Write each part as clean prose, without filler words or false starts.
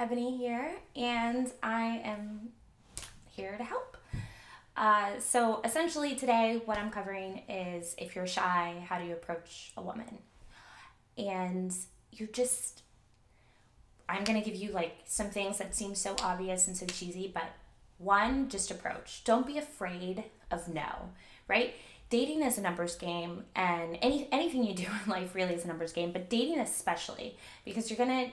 Ebony here, and I am here to help. So essentially today what I'm covering is if you're shy, how do you approach a woman? And I'm going to give you like some things that seem so obvious and so cheesy, but one, just approach. Don't be afraid of no, right? Dating is a numbers game, and anything you do in life really is a numbers game, but dating especially, because you're gonna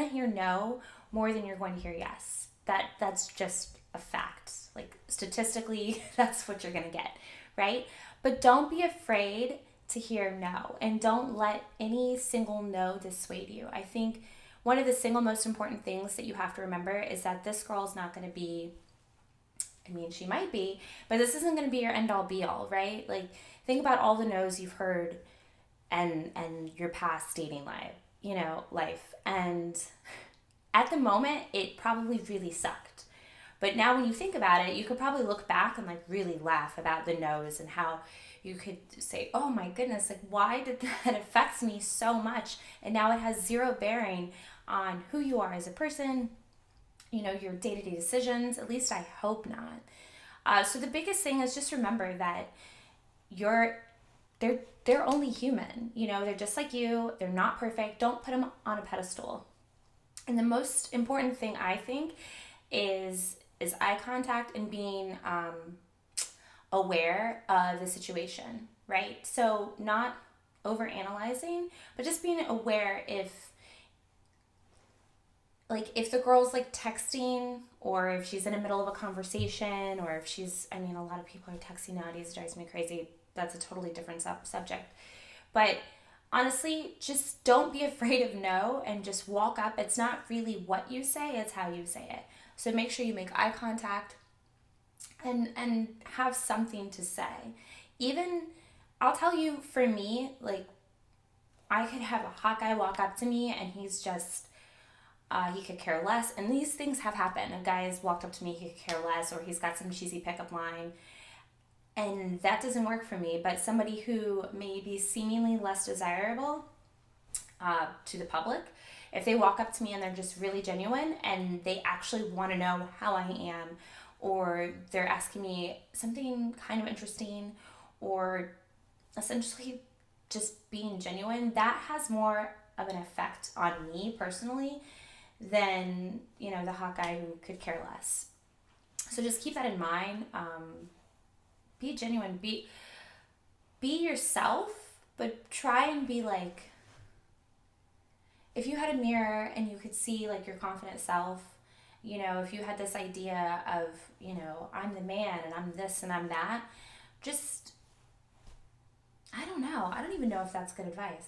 hear no more than you're going to hear yes. That's just a fact. Like statistically, that's what you're gonna get, right? But don't be afraid to hear no, and don't let any single no dissuade you. I think one of the single most important things that you have to remember is that this girl's not going to be, I mean, she might be, but this isn't going to be your end all be all, right? Like, think about all the no's you've heard and your past dating life. And at the moment, it probably really sucked. But now when you think about it, you could probably look back and like really laugh about the no's and how you could say, oh my goodness, like why did that affect me so much? And now it has zero bearing on who you are as a person, your day-to-day decisions. At least I hope not. So the biggest thing is just remember that they're only human. They're just like you. They're not perfect. Don't put them on a pedestal. And the most important thing I think is eye contact and being aware of the situation, right? So not overanalyzing, but just being aware if the girl's like texting, or if she's in the middle of a conversation, or if a lot of people are texting nowadays. It drives me crazy. That's a totally different subject. But honestly, just don't be afraid of no and just walk up. It's not really what you say, it's how you say it. So make sure you make eye contact and have something to say. Even, I'll tell you, for me, like, I could have a hot guy walk up to me and he's just, he could care less. And these things have happened. A guy has walked up to me, he could care less, or he's got some cheesy pickup line. And that doesn't work for me. But somebody who may be seemingly less desirable to the public, if they walk up to me and they're just really genuine and they actually want to know how I am, or they're asking me something kind of interesting, or essentially just being genuine, that has more of an effect on me personally than, the hot guy who could care less. So just keep that in mind. Be genuine, be yourself, but try and be like, if you had a mirror and you could see like your confident self, if you had this idea of, I'm the man and I'm this and I'm that, just, I don't know. I don't even know if that's good advice.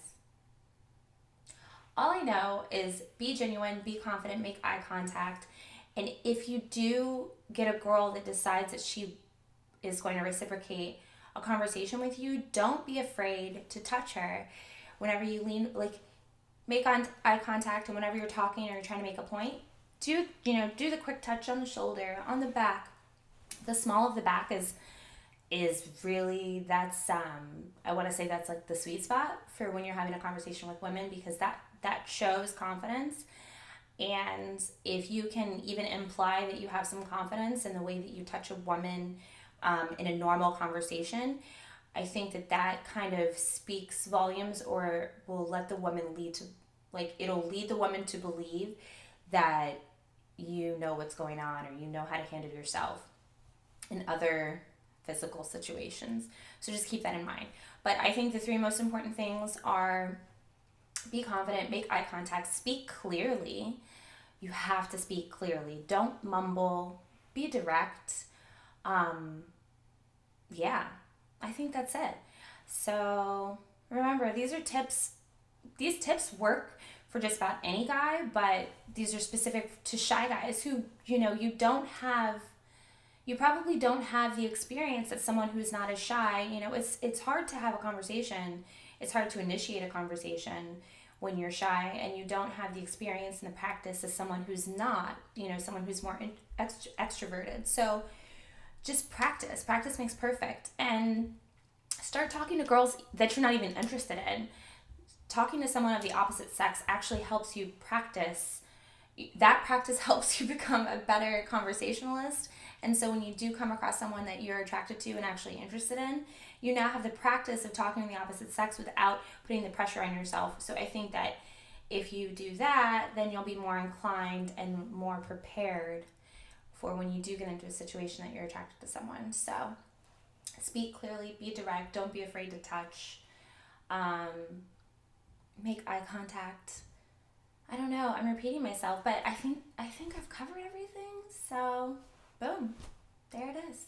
All I know is be genuine, be confident, make eye contact. And if you do get a girl that decides that she is going to reciprocate a conversation with you, don't be afraid to touch her. Whenever you make eye contact, and whenever you're talking or you're trying to make a point, do the quick touch on the shoulder, on the back. The small of the back is really, that's I want to say that's like the sweet spot for when you're having a conversation with women, because that shows confidence. And if you can even imply that you have some confidence in the way that you touch a woman in a normal conversation, I think that kind of speaks volumes, or will let the woman it'll lead the woman to believe that you know what's going on, or you know how to handle yourself in other physical situations. So just keep that in mind. But I think the three most important things are be confident, make eye contact, speak clearly. You have to speak clearly. Don't mumble. Be direct. Yeah, I think that's it. So remember, these are tips. These tips work for just about any guy, but these are specific to shy guys who, you probably don't have the experience that someone who's not as shy. It's hard to have a conversation. It's hard to initiate a conversation when you're shy and you don't have the experience and the practice as someone who's not, someone who's more extroverted. So just practice. Practice makes perfect. And start talking to girls that you're not even interested in. Talking to someone of the opposite sex actually helps you practice, that practice helps you become a better conversationalist. And so when you do come across someone that you're attracted to and actually interested in, you now have the practice of talking to the opposite sex without putting the pressure on yourself. So I think that if you do that, then you'll be more inclined and more prepared for when you do get into a situation that you're attracted to someone. So speak clearly, be direct, don't be afraid to touch, make eye contact. I don't know, I'm repeating myself, but I think I've covered everything. So boom, there it is.